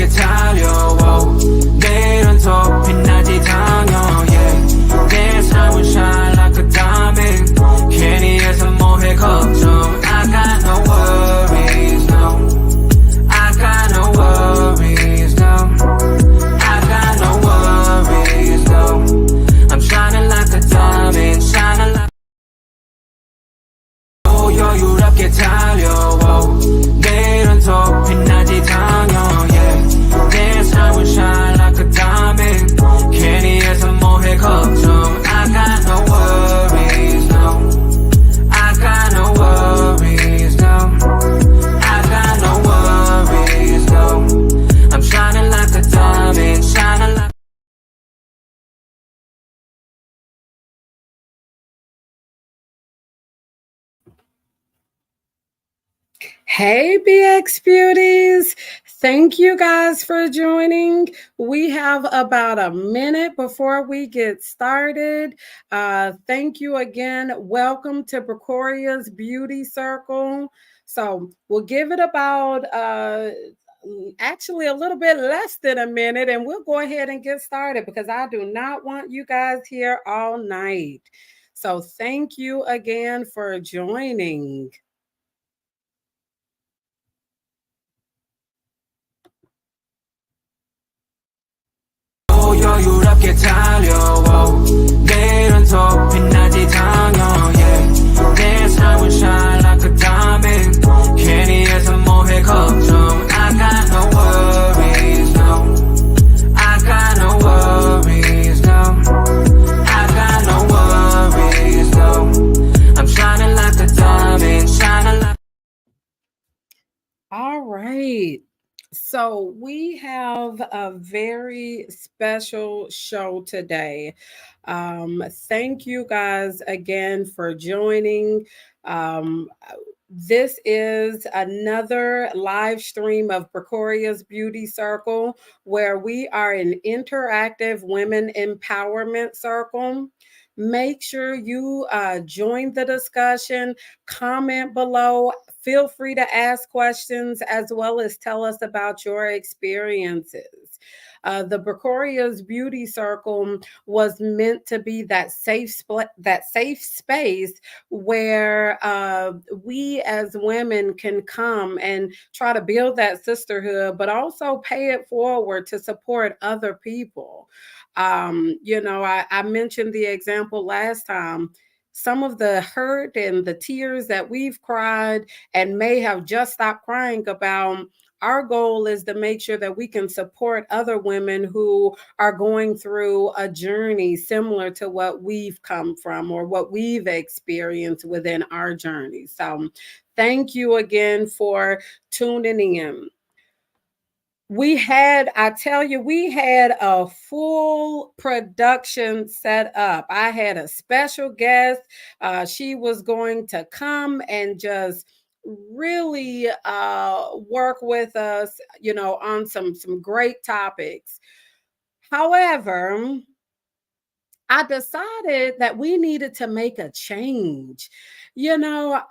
이렇게 달려와 내일은 더 빛나지 당연 yeah. 내 삶은 shine like a diamond 괜히 해서 뭐해 걱정 I got no worries no I got no worries no I got no worries no I'm shining like a diamond shining like 여유롭게 달려와 내일은 더 빛나지 당연 yeah. 내 삶은 shine like a diamond 괜히 해서 뭐해 걱정 I got no worries no I got no worries no I got no worries no I'm shining like a diamond shining like Hey, BX Beauties. Thank you guys for joining. We have about a minute before we get started. Thank you again. Welcome to Bracorriah's Beauty Circle. So we'll give it about actually a little bit less than a minute and we'll go ahead and get started because I do not want you guys here all night. So thank you again for joining. 여유롭게 달려와 내일은 더 빛나지 당연 yeah. 내 삶은 shine like a diamond 괜히 해서 뭐해 걱정 I got no worries no I got no worries no I got no worries no I'm shining like a diamond shining like All right. So we have a very special show today. Thank you guys again for joining. Um, this is another live stream of Bracorriah's Beauty Circle, where we are an interactive women empowerment circle. Make sure you join the discussion, comment below, feel free to ask questions as well as tell us about your experiences. The Bracorriah's Beauty Circle was meant to be that safe space where we as women can come and try to build that sisterhood, but also pay it forward to support other people. I mentioned the example last time. Some of the hurt and the tears that we've cried and may have just stopped crying about, our goal is to make sure that we can support other women who are going through a journey similar to what we've come from or what we've experienced within our journey. So, thank you again for tuning in. We had a full production set up. I had a special guest. She was going to come and just really work with us, on some great topics. However, I decided that we needed to make a change. You know,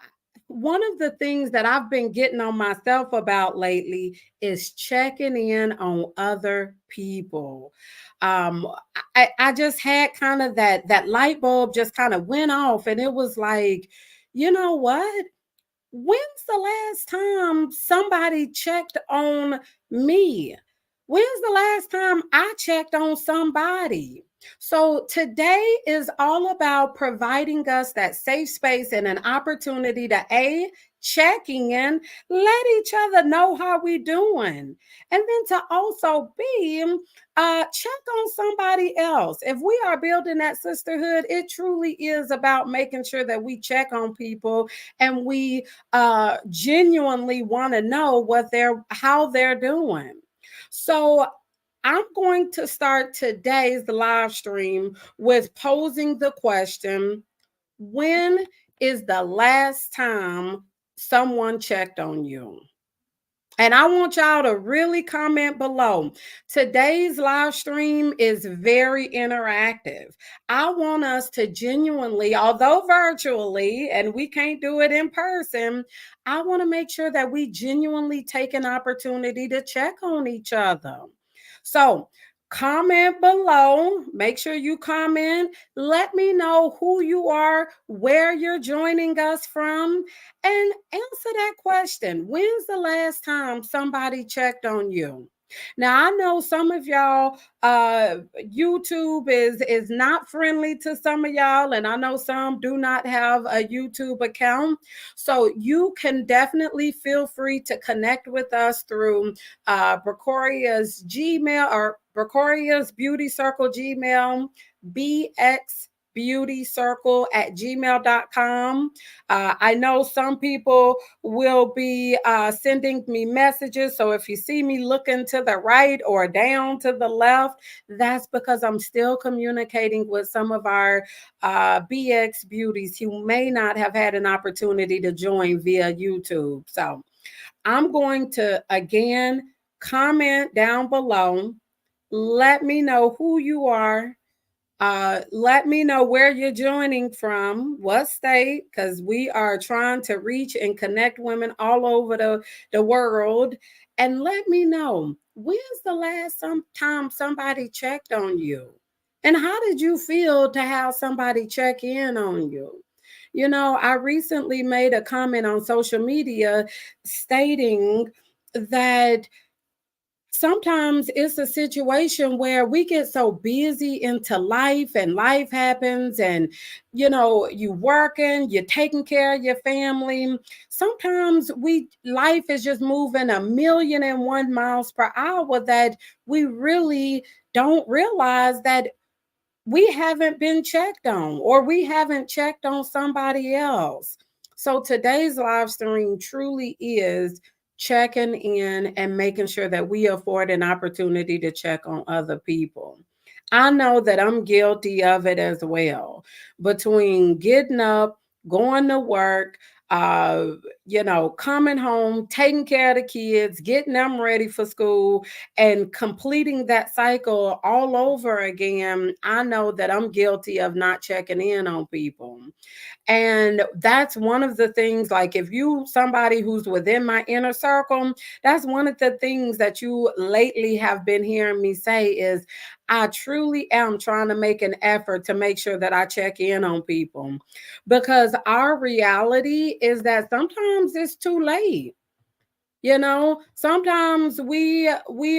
one of the things that I've been getting on myself about lately is checking in on other people. Um, I just had kind of that light bulb just kind of went off, and it was like, you know what? When's the last time somebody checked on me? When's the last time I checked on somebody? So today is all about providing us that safe space and an opportunity to checking in, let each other know how we doing, and then to also check on somebody else. If we are building that sisterhood, it truly is about making sure that we check on people and we genuinely want to know how they're doing. So I'm going to start today's live stream with posing the question: when is the last time someone checked on you? And I want y'all to really comment below. Today's live stream is very interactive. I want us to genuinely, although virtually, and we can't do it in person, I want to make sure that we genuinely take an opportunity to check on each other. So, comment below. Make sure you comment. Let me know who you are, where you're joining us from, and answer that question. When's the last time somebody checked on you? Now I know some of y'all YouTube is not friendly to some of y'all, and I know some do not have a YouTube account. So you can definitely feel free to connect with us through Bracorriah's Gmail or Bracorriah's Beauty Circle Gmail, bxbeautycircle@gmail.com. I know some people will be sending me messages. So if you see me looking to the right or down to the left, that's because I'm still communicating with some of our BX beauties who may not have had an opportunity to join via YouTube. So I'm going to again comment down below. Let me know who you are. Let me know where you're joining from, what state, because we are trying to reach and connect women all over the world. And let me know, when's the last time somebody checked on you? And how did you feel to have somebody check in on you? You know, I recently made a comment on social media stating that sometimes it's a situation where we get so busy into life and life happens, and you working, you're taking care of your family. Sometimes we life is just moving 1,000,001 miles per hour that we really don't realize that we haven't been checked on, or we haven't checked on somebody else. So today's live stream truly is checking in and making sure that we afford an opportunity to check on other people. I know that I'm guilty of it as well. Between getting up, going to work, uh, coming home, taking care of the kids, getting them ready for school, and completing that cycle all over again, I know that I'm guilty of not checking in on people. And that's one of the things, like if you somebody who's within my inner circle, that's one of the things that you lately have been hearing me say is I truly am trying to make an effort to make sure that I check in on people, because our reality is that sometimes it's too late. Sometimes we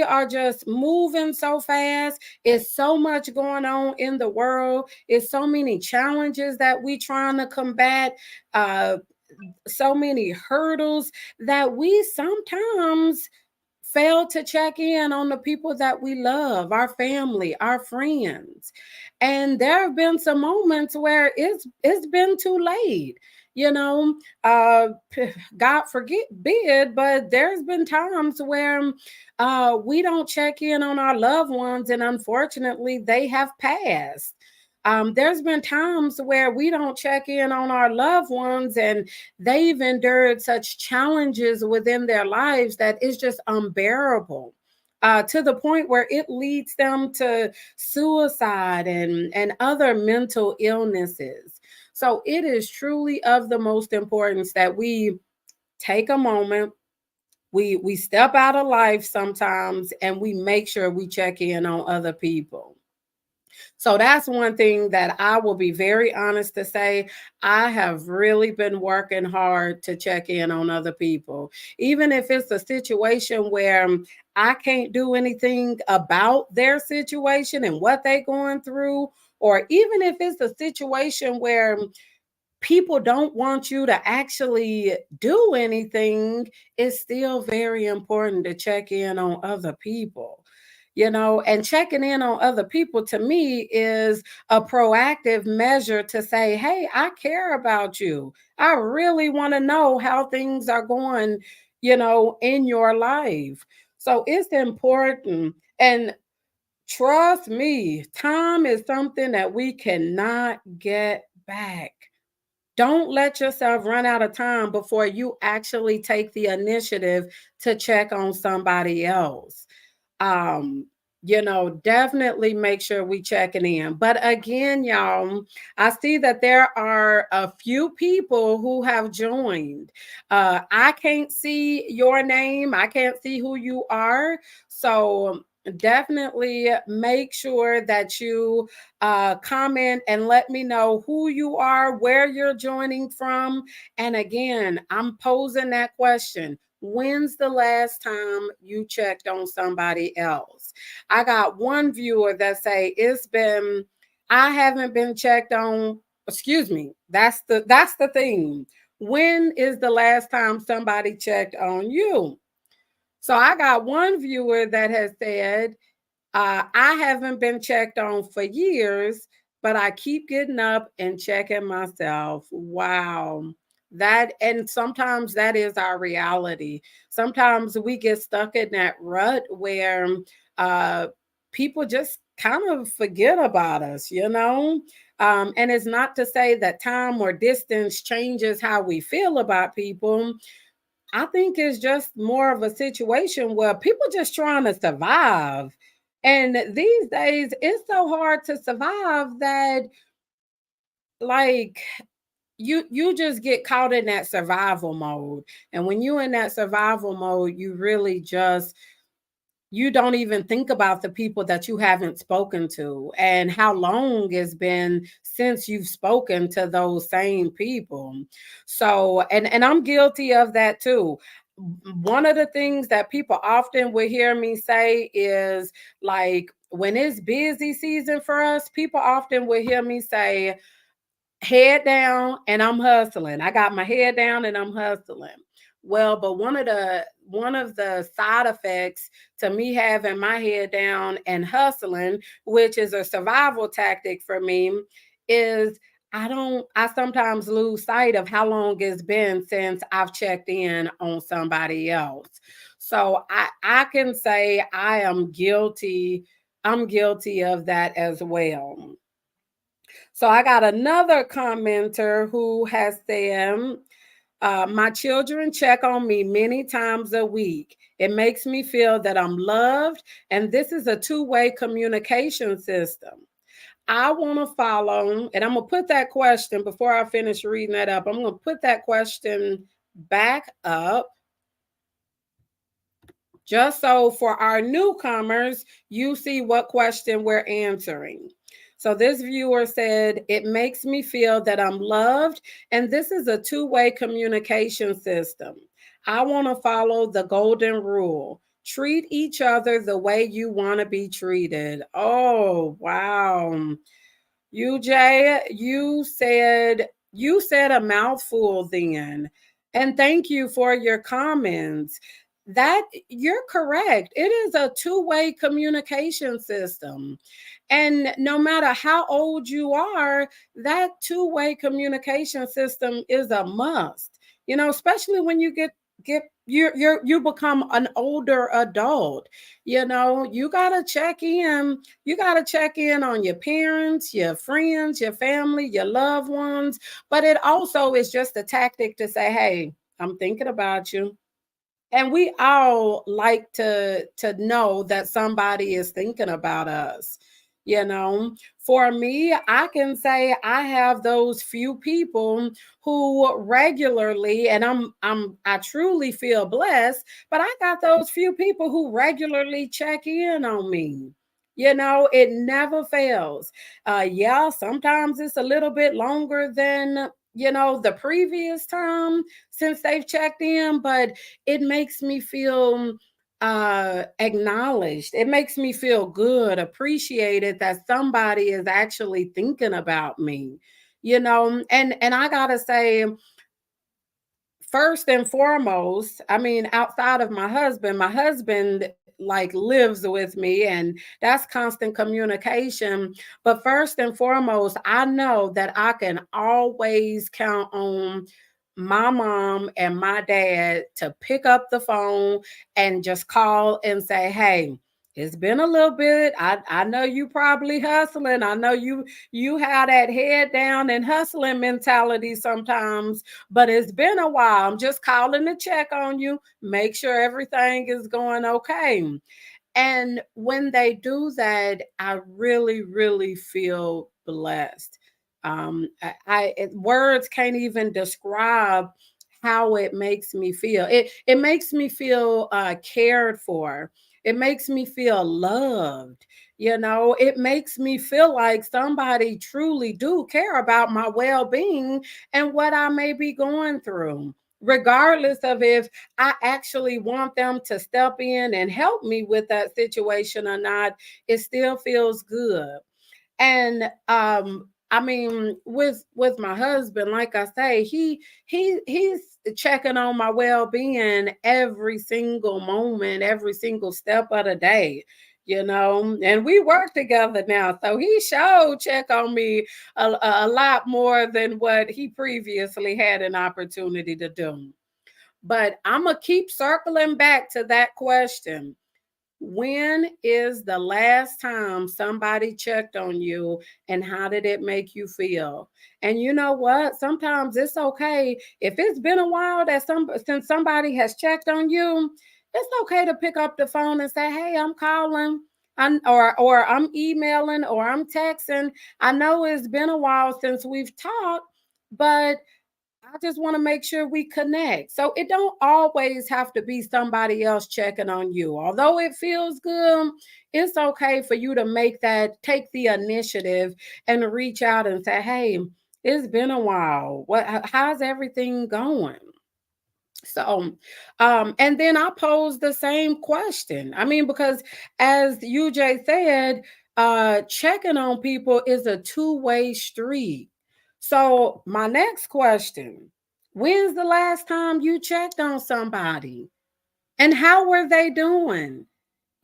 are just moving so fast. It's so much going on in the world. It's so many challenges that we trying to combat, uh so many hurdles that we sometimes fail to check in on the people that we love, our family, our friends. And there have been some moments where it's been too late. You know, uh God forbid, but there's been times where we don't check in on our loved ones, and unfortunately they have passed. There's been times where we don't check in on our loved ones, and they've endured such challenges within their lives that it's just unbearable. To the point where it leads them to suicide and other mental illnesses. So it is truly of the most importance that we take a moment, we step out of life sometimes, and we make sure we check in on other people. So that's one thing that I will be very honest to say. I have really been working hard to check in on other people. Even if it's a situation where I can't do anything about their situation and what they're going through, or even if it's a situation where people don't want you to actually do anything, it's still very important to check in on other people. And checking in on other people to me is a proactive measure to say, hey, I care about you. I really want to know how things are going, in your life. So it's important. And trust me, time is something that we cannot get back. Don't let yourself run out of time before you actually take the initiative to check on somebody else. um Definitely make sure we checking in. But again, y'all, I see that there are a few people who have joined. I can't see your name, I can't see who you are. So definitely make sure that you comment and let me know who you are, where you're joining from. And again, I'm posing that question: when's the last time you checked on somebody else? I got one viewer that say it's been, I haven't been checked on. Excuse me. That's the thing. When is the last time somebody checked on you? So I got one viewer that has said, I haven't been checked on for years, but I keep getting up and checking myself. Wow. That, and sometimes that is our reality. Sometimes we get stuck in that rut where uh, people just kind of forget about us. And it's not to say that time or distance changes how we feel about people. I think it's just more of a situation where people just trying to survive. And these days it's so hard to survive that, like, you just get caught in that survival mode. And when you're in that survival mode, you really just, you don't even think about the people that you haven't spoken to and how long it's been since you've spoken to those same people. So, and I'm guilty of that too. One of the things that people often will hear me say is, like, when it's busy season for us, people often will hear me say, head down and I'm hustling. I got my head down and I'm hustling. Well, but one of the side effects to me having my head down and hustling, which is a survival tactic for me, is I sometimes lose sight of how long it's been since I've checked in on somebody else. So I can say I am guilty. I'm guilty of that as well. So I got another commenter who has said, my children check on me many times a week. It makes me feel that I'm loved, and this is a two-way communication system. I want to follow, and I'm going to put that question before I finish reading that up. I'm going to put that question back up just so for our newcomers, you see what question we're answering. So this viewer said, it makes me feel that I'm loved, and this is a two-way communication system. I want to follow the golden rule. Treat each other the way you want to be treated. Oh, wow. UJ, you said a mouthful then. And thank you for your comments. That, you're correct. It is a two-way communication system. And no matter how old you are, that two-way communication system is a must. Especially when you get you become an older adult. You got to check in. You got to check in on your parents, your friends, your family, your loved ones. But it also is just a tactic to say, hey, I'm thinking about you. And we all like to know that somebody is thinking about us. you know for me, I can say I have those few people who regularly, and I truly feel blessed, but I got those few people who regularly check in on me. It never fails. Yeah, sometimes it's a little bit longer than the previous time since they've checked in, but it makes me feel acknowledged. It makes me feel good, appreciated that somebody is actually thinking about me. And I gotta say, first and foremost, I mean, outside of my husband like lives with me, and that's constant communication. But first and foremost, I know that I can always count on my mom and my dad to pick up the phone and just call and say, hey, It's been a little bit. I know you probably hustling. I know you have that head down and hustling mentality sometimes, but it's been a while. I'm just calling to check on you, make sure everything is going okay. And when they do that, I really, really feel blessed. Words can't even describe how it makes me feel. It makes me feel cared for. It makes me feel loved. You know, it makes me feel like somebody truly do care about my well-being and what I may be going through, regardless of if I actually want them to step in and help me with that situation or not. It still feels good. And I mean, with my husband, like I say, he's checking on my well-being every single moment, every single step of the day, you know. And we work together now, so he showed check on me a lot more than what he previously had an opportunity to do. But I'm going to keep circling back to that question. When is the last time somebody checked on you and how did it make you feel? And you know what? Sometimes it's okay if it's been a while that since somebody has checked on you, it's okay to pick up the phone and say, "Hey, I'm calling." Or I'm emailing or I'm texting. I know it's been a while since we've talked, but I just want to make sure we connect. So it don't always have to be somebody else checking on you. Although it feels good, it's okay for you to take the initiative and reach out and say, "Hey, it's been a while. How's everything going?" So, and then I pose the same question. I mean, because as UJ said, checking on people is a two-way street. So, my next question: when's the last time you checked on somebody, and how were they doing?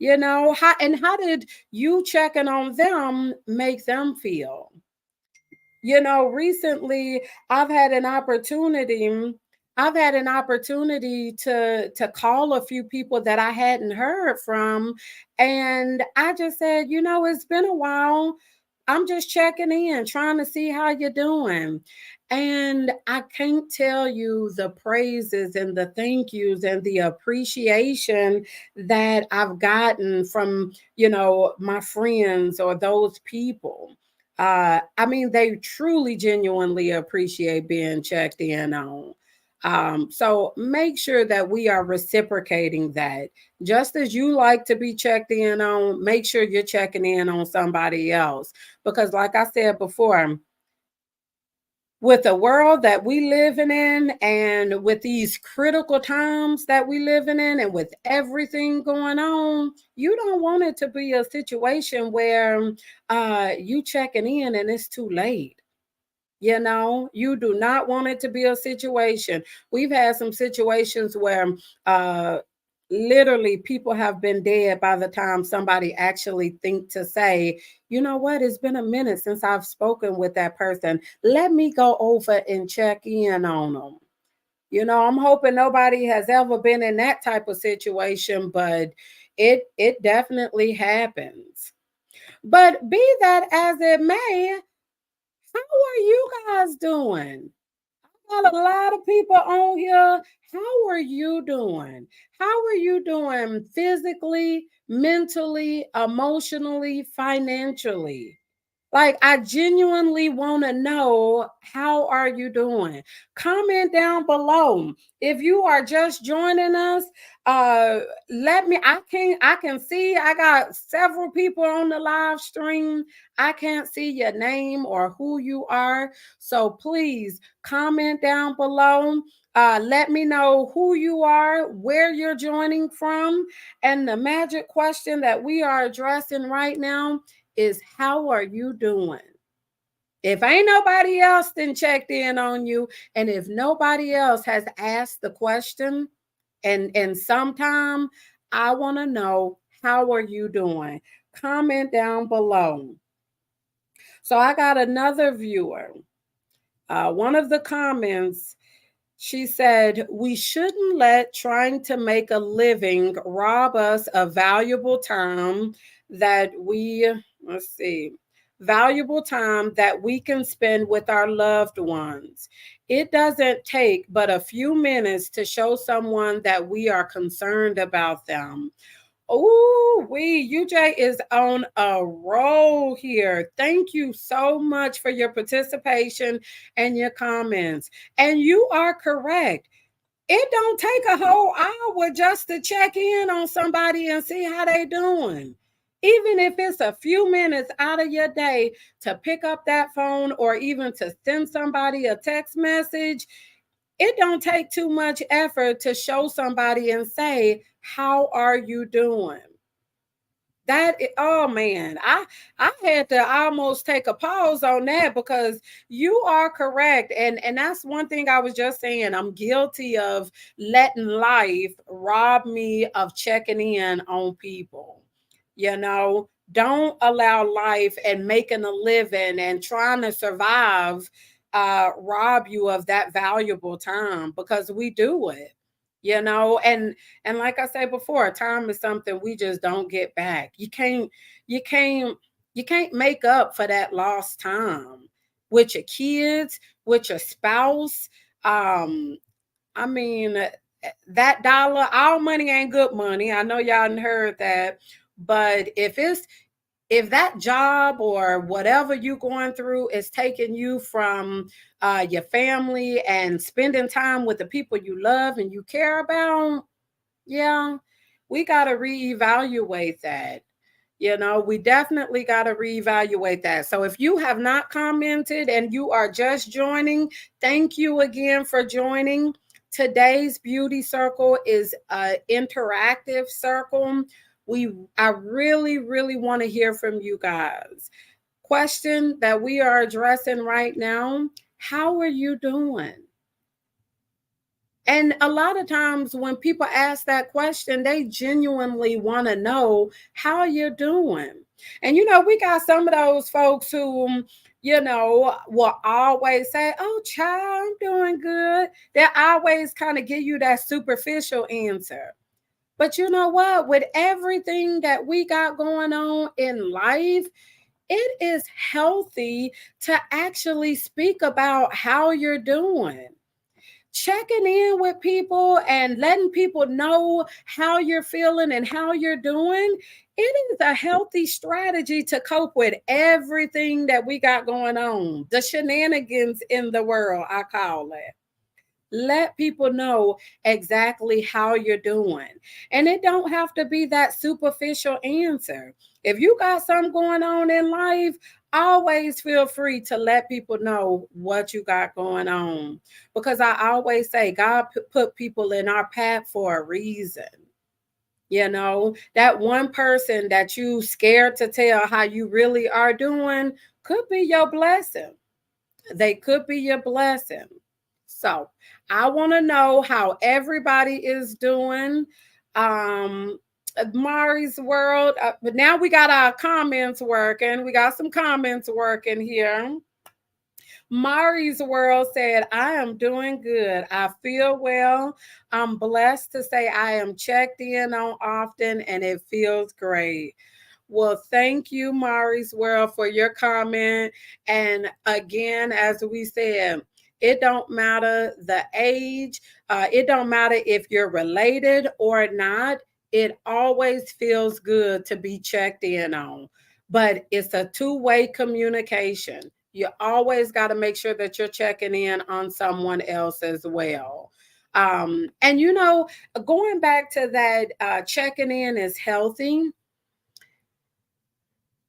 You know, how did you checking on them make them feel? You know, recently I've had an opportunity. I've had an opportunity to call a few people that I hadn't heard from, and I just said, you know, it's been a while. I'm just checking in, trying to see how you're doing. And I can't tell you the praises and the thank yous and the appreciation that I've gotten from, you know, my friends or those people. I mean, they truly, genuinely appreciate being checked in on. So make sure that we are reciprocating that. Just as you like to be checked in on, make sure you're checking in on somebody else. Because, like I said before, with the world that we living in and with these critical times that we living in and with everything going on, you don't want it to be a situation where you checking in and it's too late. You know, you do not want it to be a situation. We've had some situations where uh literally people have been dead by the time somebody actually think to say, you know what, it's been a minute since I've spoken with that person. Let me go over and check in on them. You know, I'm hoping nobody has ever been in that type of situation, but it definitely happens. But be that as it may, how are you guys doing? Got a lot of people on here. How are you doing? How are you doing physically, mentally, emotionally, financially? Like, I genuinely want to know, how are you doing? Comment down below. If you are just joining us, uh let me I can see I got several people on the live stream. I can't see your name or who you are. So please comment down below. Let me know who you are, where you're joining from, and the magic question that we are addressing right now is, how are you doing? If ain't nobody else then checked in on you, and if nobody else has asked the question, and sometime I want to know, how are you doing? Comment down below. So I got another viewer. One of the comments, She said, we shouldn't let trying to make a living rob us of valuable time that we, let's see, valuable time that we can spend with our loved ones. It doesn't take but a few minutes to show someone that we are concerned about them. Oh, UJ is on a roll here. Thank you so much for your participation and your comments. And you are correct. It don't take a whole hour just to check in on somebody and see how they doing. Even if it's a few minutes out of your day to pick up that phone or even to send somebody a text message, it don't take too much effort to show somebody and say, how are you doing? Oh man, I had to almost take a pause on that, because you are correct. And that's one thing I was just saying. I'm guilty of letting life rob me of checking in on people. Don't allow life and making a living and trying to survive rob you of that valuable time, because we do it. And like I said before, time is something we just don't get back. You can't you can't make up for that lost time with your kids, with your spouse. um I mean, that dollar, all money ain't good money. I know y'all done heard that. But if that job or whatever you're going through is taking you from your family and spending time with the people you love and you care about, yeah, we got to reevaluate that. We definitely got to reevaluate that. So if you have not commented and you are just joining, thank you again for joining. Today's beauty circle is an interactive circle. I really, really want to hear from you guys. Question that we are addressing right now: how are you doing? And a lot of times when people ask that question, they genuinely want to know how you're doing. And we got some of those folks who, will always say, "Oh, child, I'm doing good." They always kind of give you that superficial answer. But you know what? With everything that we got going on in life, it is healthy to actually speak about how you're doing. Checking in with people and letting people know how you're feeling and how you're doing, it is a healthy strategy to cope with everything that we got going on. The shenanigans in the world, I call it. Let people know exactly how you're doing. And it don't have to be that superficial answer. If you got something going on in life, always feel free to let people know what you got going on. Because I always say God put people in our path for a reason. That one person that you scared to tell how you really are doing could be your blessing. They could be your blessing. So I want to know how everybody is doing. Um, Mari's world. But now we got our comments working. We got some comments working here. Mari's world said, I am doing good. I feel well. I'm blessed to say I am checked in on often and it feels great. Well, thank you, Mari's World, for your comment. And again, as we said, it don't matter the age. It don't matter if you're related or not. It always feels good to be checked in on. But it's a two-way communication. You always got to make sure that you're checking in on someone else as well. And going back to that, checking in is healthy.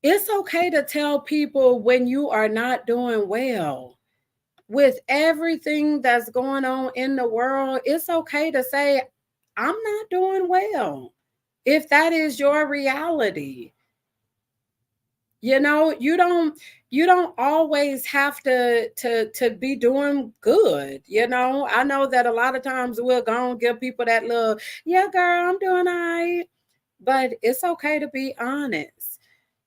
It's okay to tell people when you are not doing well. With everything that's going on in the world, it's okay to say, I'm not doing well. If that is your reality, you don't always have to be doing good. I know that a lot of times we'll go and give people that little, yeah, girl, I'm doing all right. But it's okay to be honest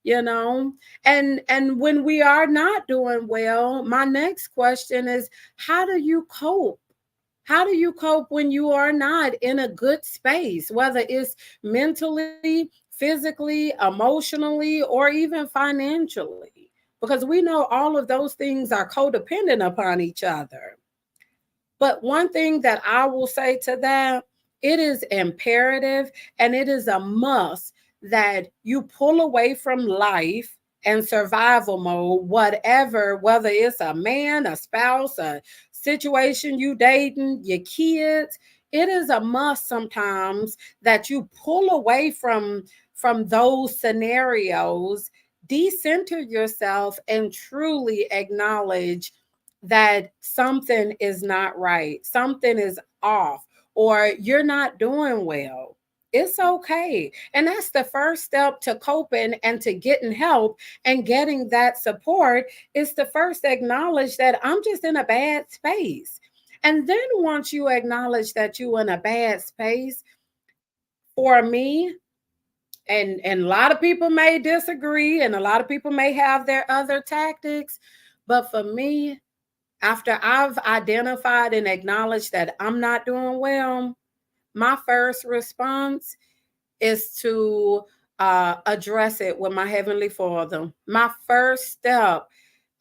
you know and when we are not doing well, my next question is, how do you cope? How do you cope when you are not in a good space, whether it's mentally, physically, emotionally, or even financially? Because we know all of those things are codependent upon each other. But one thing that I will say to that, it is imperative and it is a must that you pull away from life and survival mode, whatever, whether it's a man, a spouse, a situation you dating, your kids. It is a must sometimes that you pull away from those scenarios, decenter yourself, and truly acknowledge that something is not right, something is off, or you're not doing well. It's okay. And that's the first step to coping and to getting help and getting that support is to first acknowledge that I'm just in a bad space. And then once you acknowledge that you're in a bad space, for me, and a lot of people may disagree and a lot of people may have their other tactics, but for me, after I've identified and acknowledged that I'm not doing well, my first response is to address it with my Heavenly Father. My first step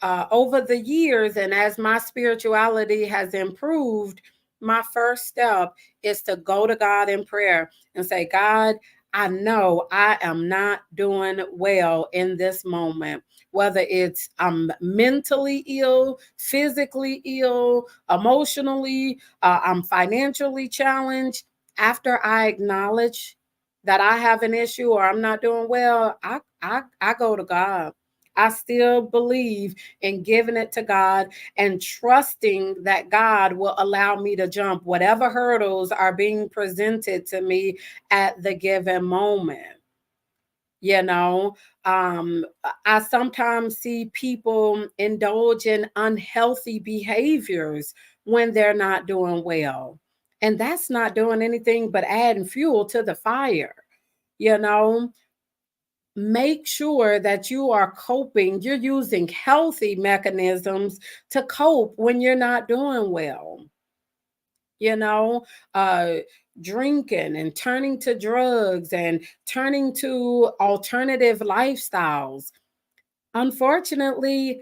over the years, and as my spirituality has improved, my first step is to go to God in prayer and say, God, I know I am not doing well in this moment, whether it's I'm mentally ill, physically ill, emotionally, I'm financially challenged. After I acknowledge that I have an issue or I'm not doing well, I go to God. I still believe in giving it to God and trusting that God will allow me to jump whatever hurdles are being presented to me at the given moment. You know, I sometimes see people indulge in unhealthy behaviors when they're not doing well. And that's not doing anything but adding fuel to the fire. You know, make sure that you are coping, you're using healthy mechanisms to cope when you're not doing well. You know, uh, drinking and turning to drugs and turning to alternative lifestyles. Unfortunately,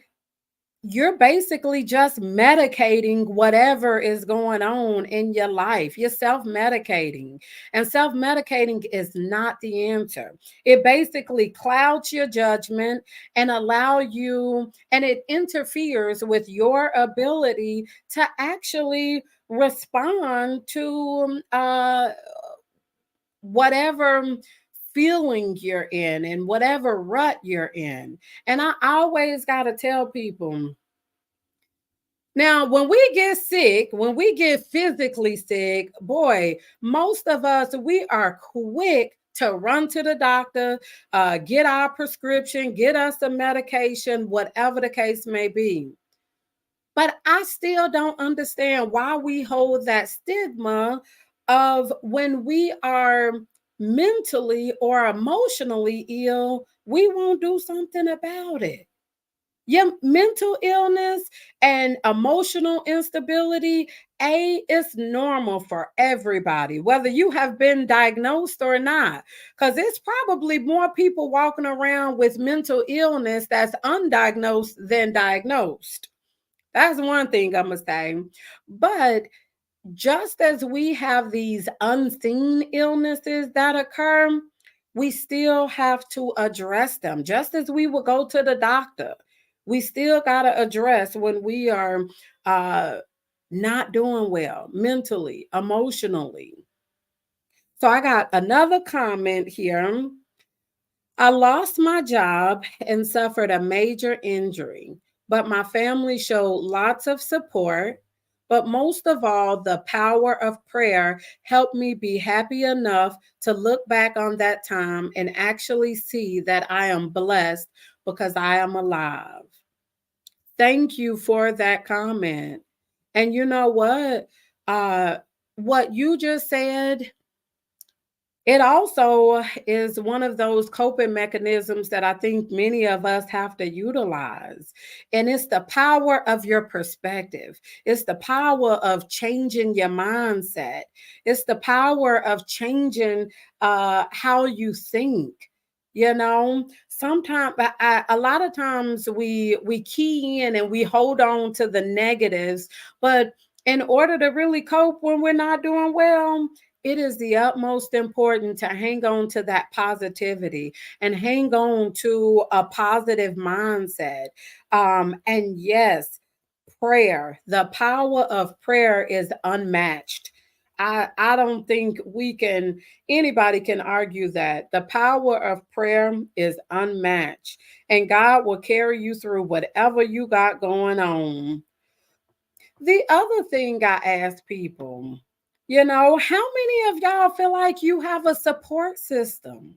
you're basically just medicating whatever is going on in your life. You're self-medicating. And self-medicating is not the answer. It basically clouds your judgment and allow you and it interferes with your ability to actually respond to whatever feeling you're in and whatever rut you're in. And I always got to tell people now, when we get sick, when we get physically sick, boy, most of us, we are quick to run to the doctor, get our prescription, get us the medication, whatever the case may be. But I still don't understand why we hold that stigma of when we are mentally or emotionally ill, we won't do something about it. Your mental illness and emotional instability, is normal for everybody, whether you have been diagnosed or not. Because it's probably more people walking around with mental illness that's undiagnosed than diagnosed. That's one thing I'm going to say. But just as we have these unseen illnesses that occur, we still have to address them. Just as we will go to the doctor, we still got to address when we are uh, not doing well mentally, emotionally. So I got another comment here. I lost my job and suffered a major injury, but my family showed lots of support. But most of all, the power of prayer helped me be happy enough to look back on that time and actually see that I am blessed because I am alive. Thank you for that comment. And you know what? Uh, what you just said It also is one of those coping mechanisms that I think many of us have to utilize. And it's the power of your perspective, it's the power of changing your mindset, it's the power of changing how you think. You know, sometimes a lot of times we key in and we hold on to the negatives, but in order to really cope when we're not doing well, it is the utmost important to hang on to that positivity and hang on to a positive mindset. And yes, prayer, the power of prayer is unmatched. I don't think anybody can argue that the power of prayer is unmatched, and God will carry you through whatever you got going on. The other thing I ask people, how many of y'all feel like you have a support system?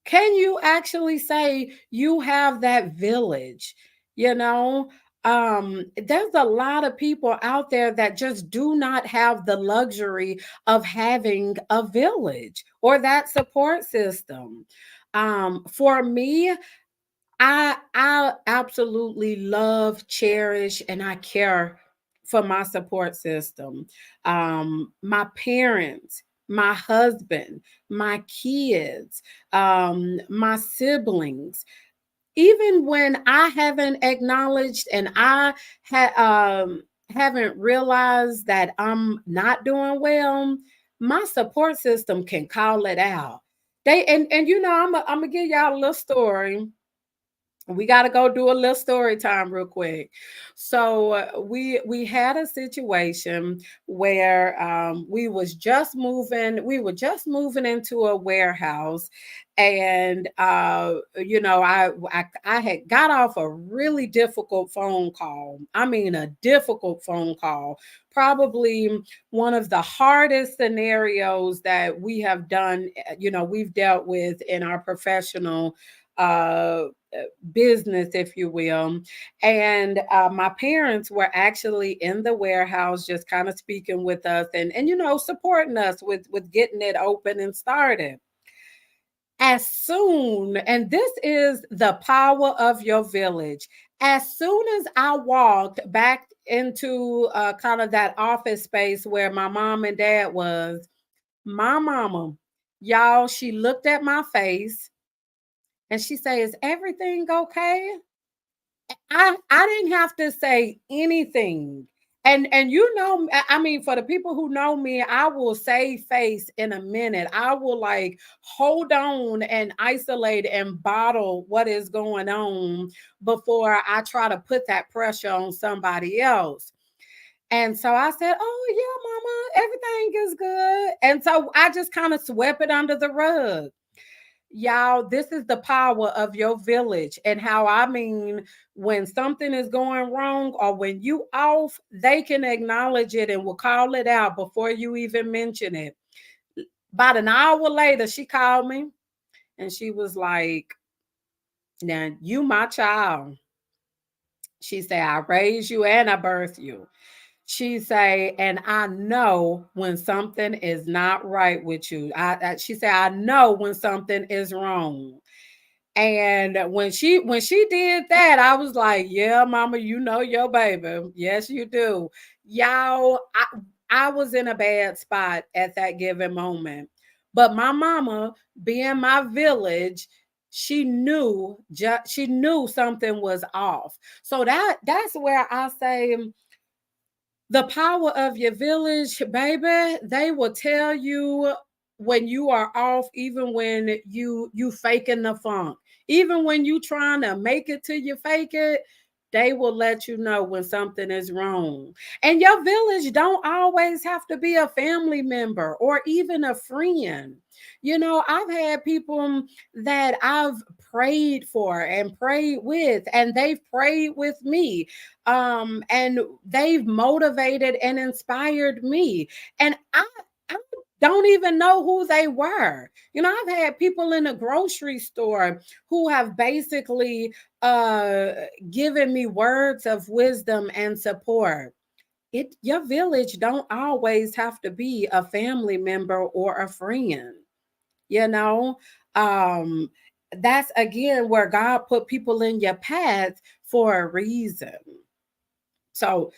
Can you actually say you have that village? You know, there's a lot of people out there that just do not have the luxury of having a village or that support system. For me, I absolutely love, cherish, and I care for my support system. My parents, my husband, my kids, my siblings. Even when I haven't acknowledged and haven't realized that I'm not doing well, my support system can call it out. I'm gonna give y'all a little story. We got to go do a little story time real quick. So we had a situation where we were just moving into a warehouse, and I had got off a really difficult phone call. I mean, a difficult phone call, probably one of the hardest scenarios that we have done, we've dealt with in our professional uh business, if you will. And my parents were actually in the warehouse, just kind of speaking with us and supporting us with getting it open and started. As soon, and this is the power of your village. As soon as I walked back into kind of that office space where my mom and dad was, my mama, y'all, she looked at my face and she said, "Is everything okay?" I didn't have to say anything. And I mean, for the people who know me, I will save face in a minute. I will like hold on and isolate and bottle what is going on before I try to put that pressure on somebody else. And so I said, "Oh yeah, mama, everything is good." And so I just kind of swept it under the rug. Y'all, this is the power of your village. And how I mean, when something is going wrong or when you off, they can acknowledge it and will call it out before you even mention it. About an hour later, she called me and she was like, "Now you my child." She said, "I raised you and I birthed you." She say, "And I know when something is not right with you." She said, "I know when something is wrong." And when she did that, I was like, "Yeah, mama, you know your baby. Yes, you do." Y'all, I was in a bad spot at that given moment. But my mama, being my village, she knew something was off. So that's where I say the power of your village, baby, they will tell you when you are off, even when you faking the funk. Even when you trying to make it till you fake it, they will let you know when something is wrong. And your village don't always have to be a family member or even a friend. I've had people that I've prayed for and prayed with, and they've prayed with me, and they've motivated and inspired me, and I don't even know who they were. I've had people in a grocery store who have basically uh given me words of wisdom and support. Your village don't always have to be a family member or a friend. you know. um that's again where God put people in your path for a reason. So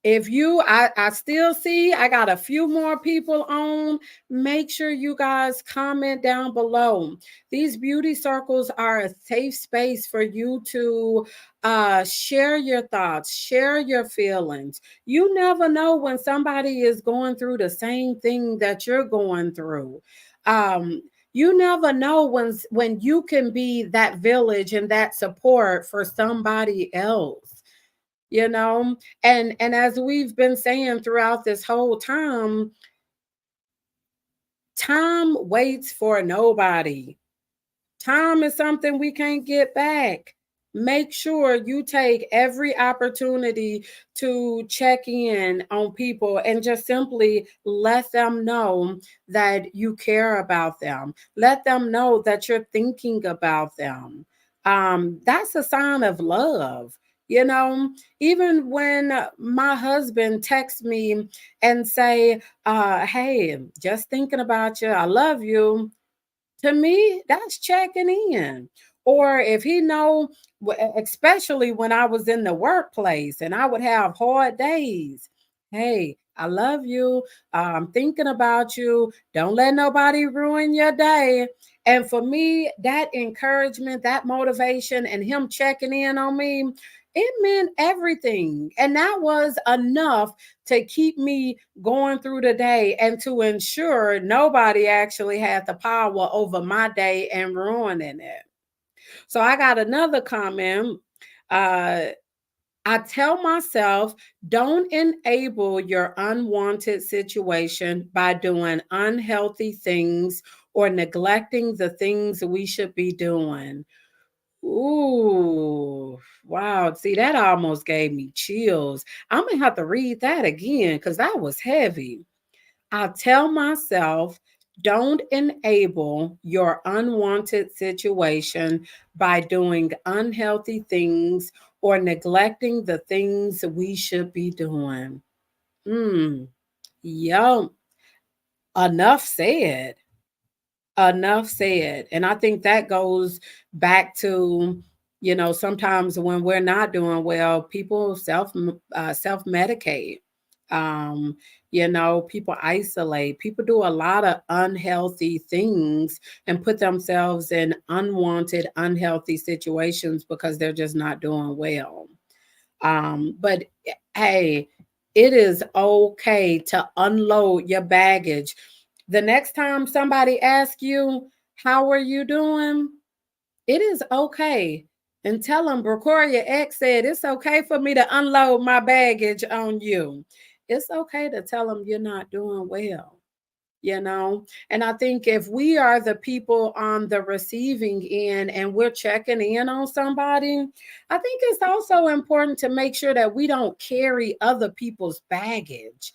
if you I still see I got a few more people on, make sure you guys comment down below. These beauty circles are a safe space for you to share your thoughts, share your feelings. You never know when somebody is going through the same thing that you're going through. um you never know when you can be that village and that support for somebody else, you know. And as we've been saying throughout this whole time waits for nobody. Time is something we can't get back. Make sure you take every opportunity to check in on people and just simply let them know that you care about them. Let them know that you're thinking about them. That's a sign of love. You know, even when my husband texts me and say, hey, just thinking about you, I love you, to me that's checking in. Or if he know, especially when I was in the workplace and I would have hard days, hey, I love you, I'm thinking about you, don't let nobody ruin your day. And for me, that encouragement, that motivation, and him checking in on me, it meant everything. And that was enough to keep me going through the day and to ensure nobody actually had the power over my day and ruining it. So I got another comment. Uh, I tell myself, don't enable your unwanted situation by doing unhealthy things or neglecting the things we should be doing. Ooh, wow. See, that almost gave me chills. I'm going to have to read that again because that was heavy. I tell myself, don't enable your unwanted situation by doing unhealthy things or neglecting the things we should be doing. Mm, yum. Enough said. Enough said. And I think that goes back to, you know, sometimes when we're not doing well, people self medicate. Um, you know, people isolate. People do a lot of unhealthy things and put themselves in unwanted, unhealthy situations because they're just not doing well. But hey, it is okay to unload your baggage. The next time somebody asks you, how are you doing? It is okay. And tell them Bracorriah X said it's okay for me to unload my baggage on you. It's okay to tell them you're not doing well, you know. And I think if we are the people on the receiving end and we're checking in on somebody, I think it's also important to make sure that we don't carry other people's baggage.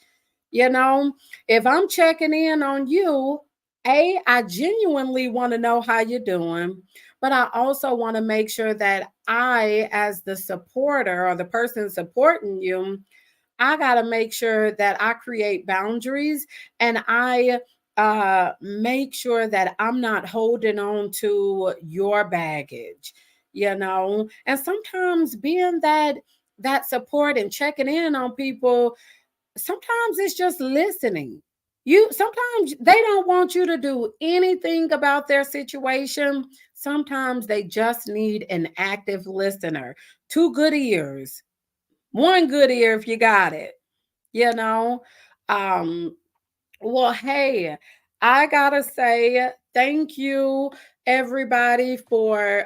You know, if I'm checking in on you, I genuinely want to know how you're doing, but I also want to make sure that I, as the supporter or the person supporting you, I got to make sure that I create boundaries and I make sure that I'm not holding on to your baggage, you know. And sometimes being that support and checking in on people, sometimes it's just listening. You sometimes they don't want you to do anything about their situation. Sometimes they just need an active listener. Two good ears, one good ear if you got it, you know. um well, hey, I gotta say thank you everybody for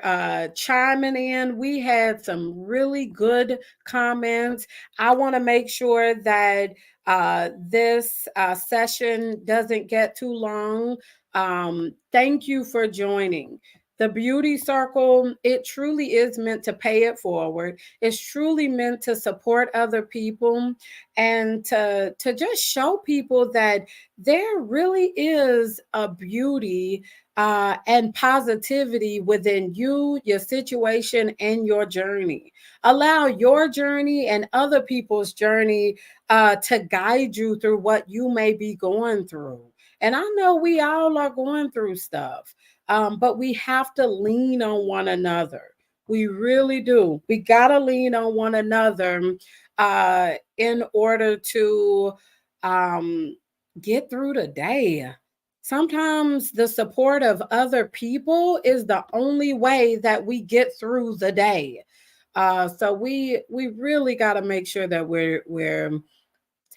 chiming in. We had some really good comments. I want to make sure that this session doesn't get too long. Thank you for joining. The beauty circle, it truly is meant to pay it forward. It's truly meant to support other people and to just show people that there really is a beauty and positivity within you, your situation, and your journey. Allow your journey and other people's journey to guide you through what you may be going through. And I know we all are going through stuff, but we have to lean on one another. We really do. We got to lean on one another in order to um, get through the day. Sometimes the support of other people is the only way that we get through the day. So we really got to make sure that we're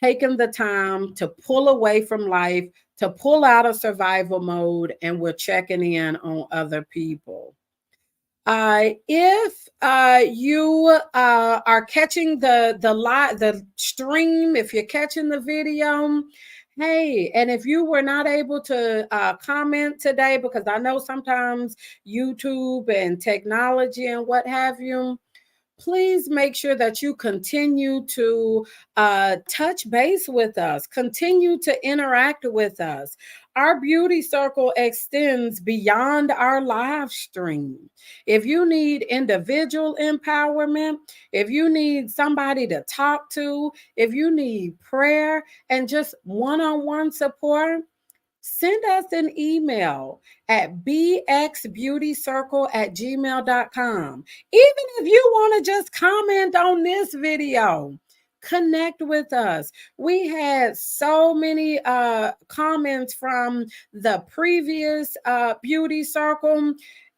taking the time to pull away from life, to pull out of survival mode, and we're checking in on other people. If you are catching the stream, if you're catching the video, hey, and if you were not able to comment today, because I know sometimes YouTube and technology and what have you, please make sure that you continue to touch base with us, continue to interact with us. Our beauty circle extends beyond our live stream. If you need individual empowerment, if you need somebody to talk to, if you need prayer and just one on one support, send us an email at bxbeautycircle@gmail.com. Even if you want to just comment on this video, connect with us. We had so many comments from the previous beauty circle.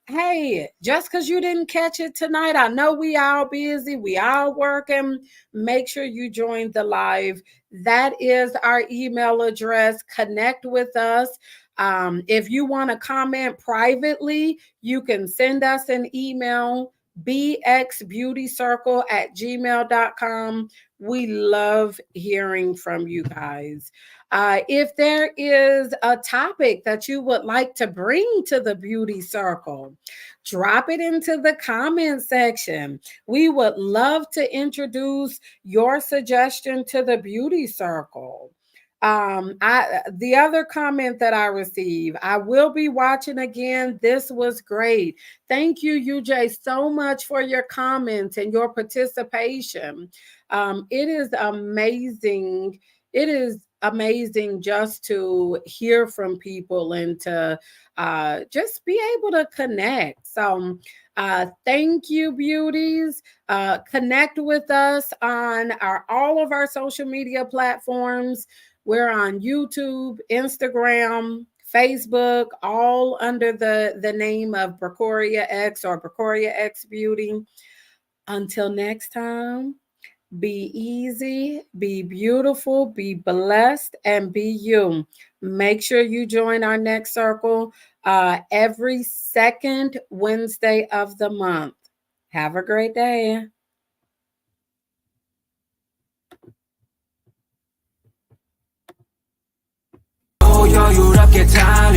Hey, just because you didn't catch it tonight, I know we all busy, we all working. Make sure you join the live. That is our email address. Connect with us. If you want to comment privately, you can send us an email, bxbeautycircle@gmail.com. We love hearing from you guys. If there is a topic that you would like to bring to the beauty circle, drop it into the comment section. We would love to introduce your suggestion to the beauty circle. I the other comment that I received, I will be watching again. This was great. Thank you, UJ, so much for your comments and your participation. It is amazing. It is amazing just to hear from people and to just be able to connect. So thank you, beauties. Connect with us on all of our social media platforms. We're on YouTube, Instagram, Facebook, all under the name of Bracorriah X or Bracorriah X Beauty. Until next time, be easy, be beautiful, be blessed, and be you. Make sure you join our next circle every second Wednesday of the month. Have a great day. 여유롭게 달